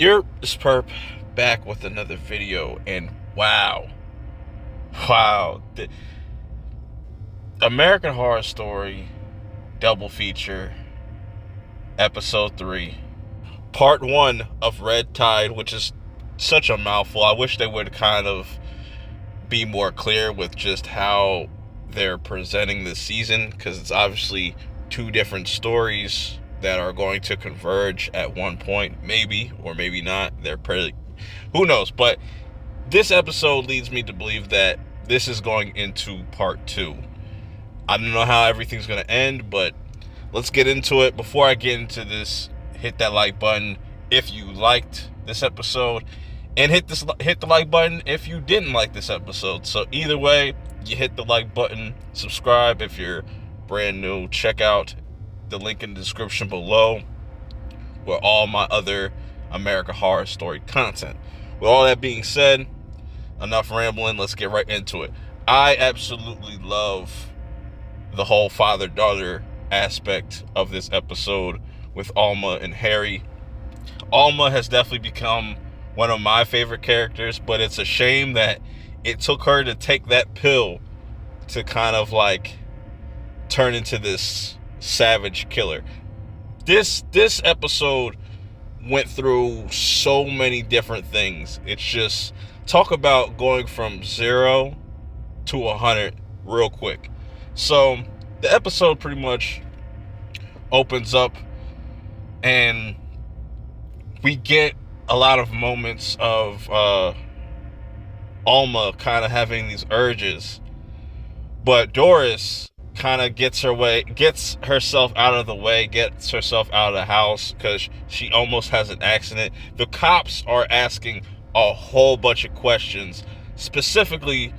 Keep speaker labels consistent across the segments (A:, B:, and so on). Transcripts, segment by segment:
A: You're Sperp back with another video, and wow, the American Horror Story double feature, episode 3, part 1 of Red Tide, which is such a mouthful. I wish they would kind of be more clear with just how they're presenting this season, because it's obviously two different stories that are going to converge at one point, maybe or maybe not. They're pretty, who knows? But this episode leads me to believe that this is going into part 2. I don't know how everything's going to end, but let's get into it. Before I get into this, hit that like button if you liked this episode, and hit the like button if you didn't like this episode. So either way, you hit the like button, subscribe if you're brand new, check out the link in the description below where all my other American Horror Story content. With all that being said, enough rambling, let's get right into it. I absolutely love the whole father-daughter aspect of this episode with Alma and Harry. Alma has definitely become one of my favorite characters, but it's a shame that it took her to take that pill to kind of like turn into this savage killer. This episode went through so many different things. It's just, talk about going from 0 to 100 real quick. So the episode pretty much opens up and we get a lot of moments of Alma kind of having these urges, but Doris kind of gets herself out of the way, gets herself out of the house because she almost has an accident. The cops are asking a whole bunch of questions, specifically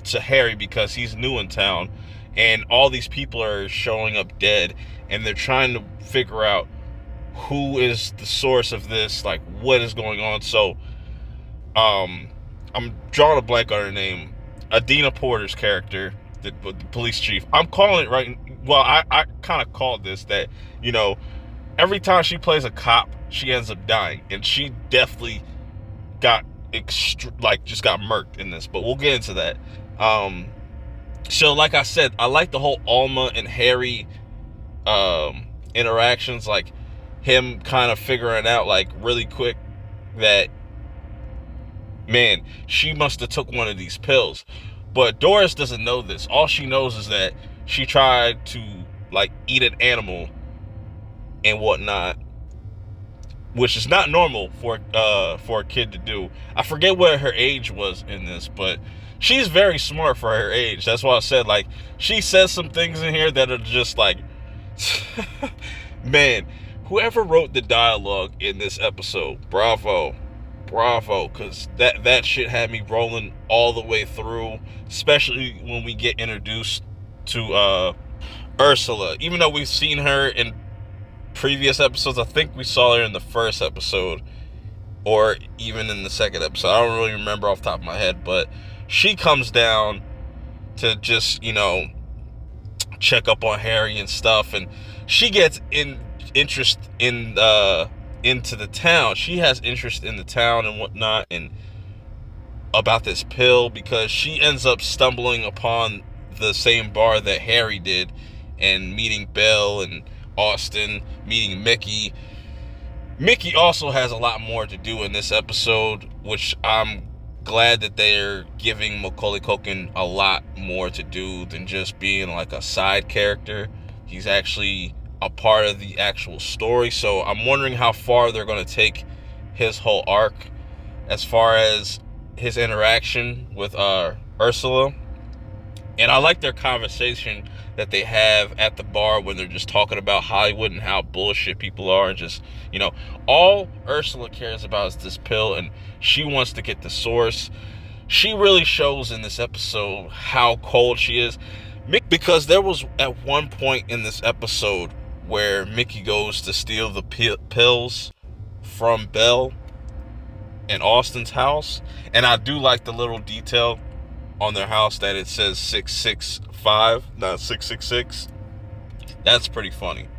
A: to Harry, because he's new in town, and all these people are showing up dead, and they're trying to figure out who is the source of this, like what is going on. So I'm drawing a blank on her name. Adina Porter's character, the police chief. I'm calling it right. Well, I kind of called this that, you know, every time she plays a cop, she ends up dying, and she definitely got just got murked in this. But we'll get into that. So like I said, I like the whole Alma and Harry interactions, like him kind of figuring out like really quick that, man, she must have took one of these pills. But Doris doesn't know this. All she knows is that she tried to like eat an animal and whatnot, which is not normal for a kid to do. I forget what her age was in this, but she's very smart for her age. That's why I said, like, she says some things in here that are just like man, whoever wrote the dialogue in this episode, bravo, because that shit had me rolling all the way through, especially when we get introduced to Ursula. Even though we've seen her in previous episodes, I think we saw her in the first episode or even in the second episode. I don't really remember off the top of my head, but she comes down to just, you know, check up on Harry and stuff, and she gets interest into the town. She has interest in the town and whatnot, and about this pill, because she ends up stumbling upon the same bar that Harry did and meeting Bill and Austin, meeting Mickey. Mickey also has a lot more to do in this episode, which I'm glad that they're giving Macaulay Culkin a lot more to do than just being like a side character. He's actually a part of the actual story. So I'm wondering how far they're going to take his whole arc as far as his interaction with Ursula. And I like their conversation that they have at the bar when they're just talking about Hollywood and how bullshit people are, and just, you know, all Ursula cares about is this pill, and she wants to get the source. She really shows in this episode how cold she is, because there was at one point in this episode where Mickey goes to steal the pills from Belle in Austin's house, and I do like the little detail on their house that it says 665, not 666. That's pretty funny.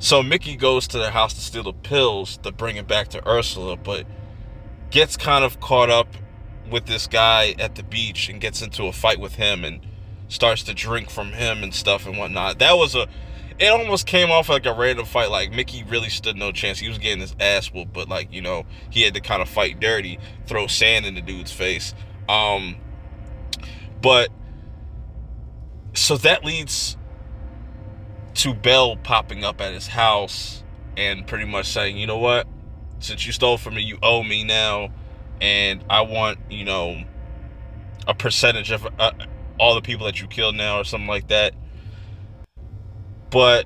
A: So Mickey goes to their house to steal the pills to bring it back to Ursula, but gets kind of caught up with this guy at the beach and gets into a fight with him and starts to drink from him and stuff and whatnot. It almost came off like a random fight. Like, Mickey really stood no chance. He was getting his ass whooped, but, like, you know, he had to kind of fight dirty, throw sand in the dude's face. But so that leads to Belle popping up at his house and pretty much saying, you know what, since you stole from me, you owe me now, and I want, you know, a percentage of all the people that you killed now, or something like that. But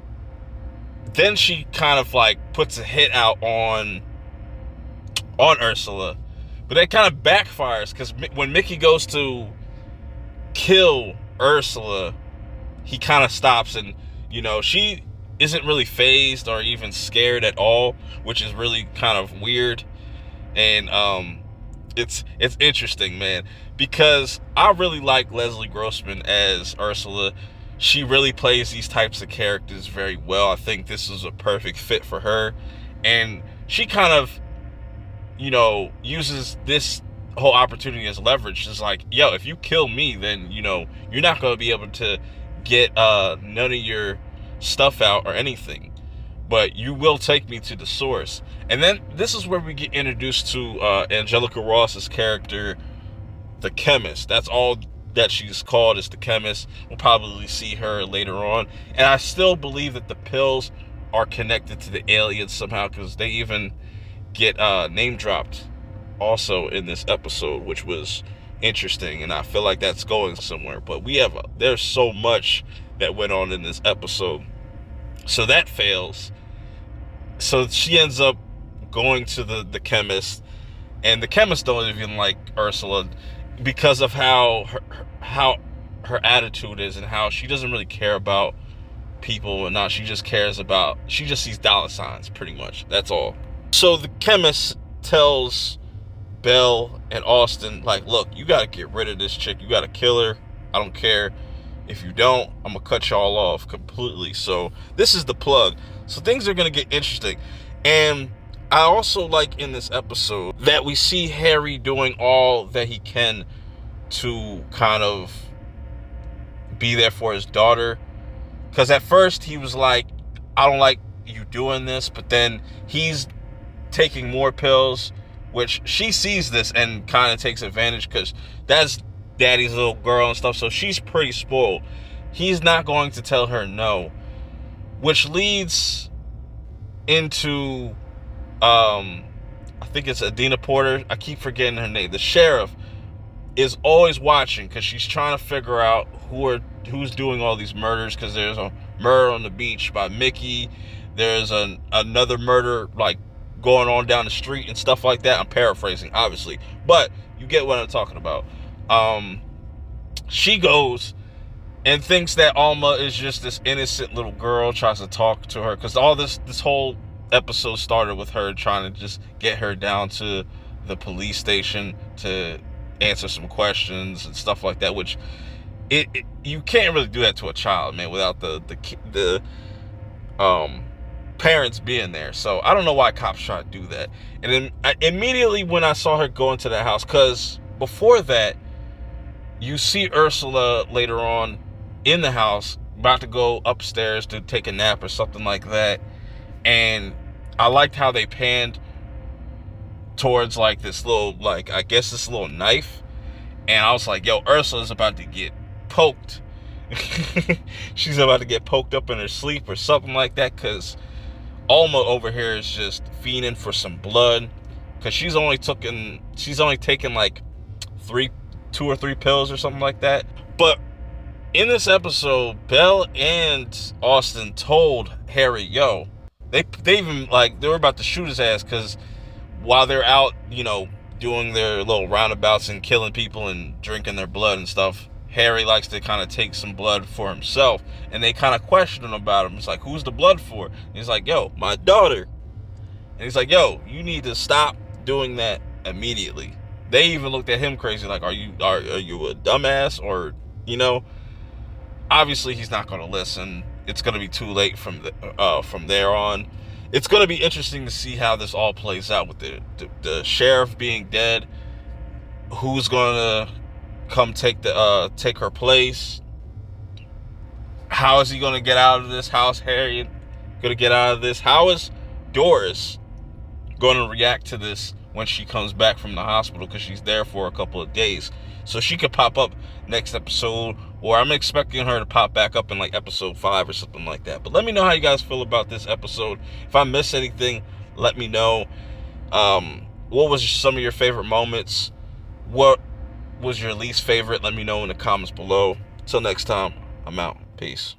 A: then she kind of like puts a hit out on Ursula, but that kind of backfires, because when Mickey goes to kill Ursula, he kind of stops, and, you know, she isn't really fazed or even scared at all, which is really kind of weird. And it's interesting, man, because I really like Leslie Grossman as Ursula. She really plays these types of characters very well. I think this is a perfect fit for her, and she kind of, you know, uses this whole opportunity as leverage. It's like, yo, if you kill me, then, you know, you're not going to be able to get none of your stuff out or anything, but you will take me to the source. And then this is where we get introduced to Angelica Ross's character, the chemist. That's all that she's called, is the chemist. We'll probably see her later on, and I still believe that the pills are connected to the aliens somehow, because they even get name dropped also in this episode, which was interesting, and I feel like that's going somewhere. But there's so much that went on in this episode, so that fails. So she ends up going to the chemist, and the chemist don't even like Ursula because of how her attitude is, and how she doesn't really care about people and not. She just sees dollar signs, pretty much. That's all. So the chemist tells Belle and Austin, like, look, you gotta get rid of this chick. You gotta kill her. I don't care. If you don't, I'm gonna cut y'all off completely. So this is the plug. So things are gonna get interesting. And I also like in this episode that we see Harry doing all that he can to kind of be there for his daughter. Because at first he was like, I don't like you doing this, but then he's taking more pills, which she sees this and kind of takes advantage, because that's daddy's little girl and stuff, so she's pretty spoiled. He's not going to tell her no, which leads into I think it's Adina Porter. I keep forgetting her name. The sheriff is always watching, because she's trying to figure out who's doing all these murders, because there's a murder on the beach by Mickey. There's another murder like going on down the street and stuff like that. I'm paraphrasing, obviously, but you get what I'm talking about. She goes and thinks that Alma is just this innocent little girl, tries to talk to her, because all this whole episode started with her trying to just get her down to the police station to answer some questions and stuff like that, which you can't really do that to a child, man, without the parents being there. So I don't know why cops try to do that. And then immediately when I saw her go into that house, because before that you see Ursula later on in the house about to go upstairs to take a nap or something like that, and I liked how they panned towards like this little, like, I guess this little knife, and I was like, yo, Ursula's about to get poked. She's about to get poked up in her sleep or something like that, because Alma over here is just fiending for some blood, because she's only taken like 2 or 3 pills or something like that. But in this episode, Belle and Austin told Harry, yo, they even, like, they were about to shoot his ass, because while they're out, you know, doing their little roundabouts and killing people and drinking their blood and stuff, Harry likes to kind of take some blood for himself, and they kind of question him about him. It's like, who's the blood for? And he's like, yo, my daughter. And he's like, yo, you need to stop doing that immediately. They even looked at him crazy, like, are you a dumbass? Or, you know, obviously he's not going to listen. it's going to be too late from there on. It's going to be interesting to see how this all plays out with the sheriff being dead. Who's going to come take her place? How is he going to get out of this? How is Harriet going to get out of this? How is Doris going to react to this when she comes back from the hospital, because she's there for a couple of days? So she could pop up next episode, or I'm expecting her to pop back up in like episode 5 or something like that. But let me know how you guys feel about this episode. If I missed anything, let me know. What was some of your favorite moments? What was your least favorite? Let me know in the comments below. Till next time, I'm out. Peace.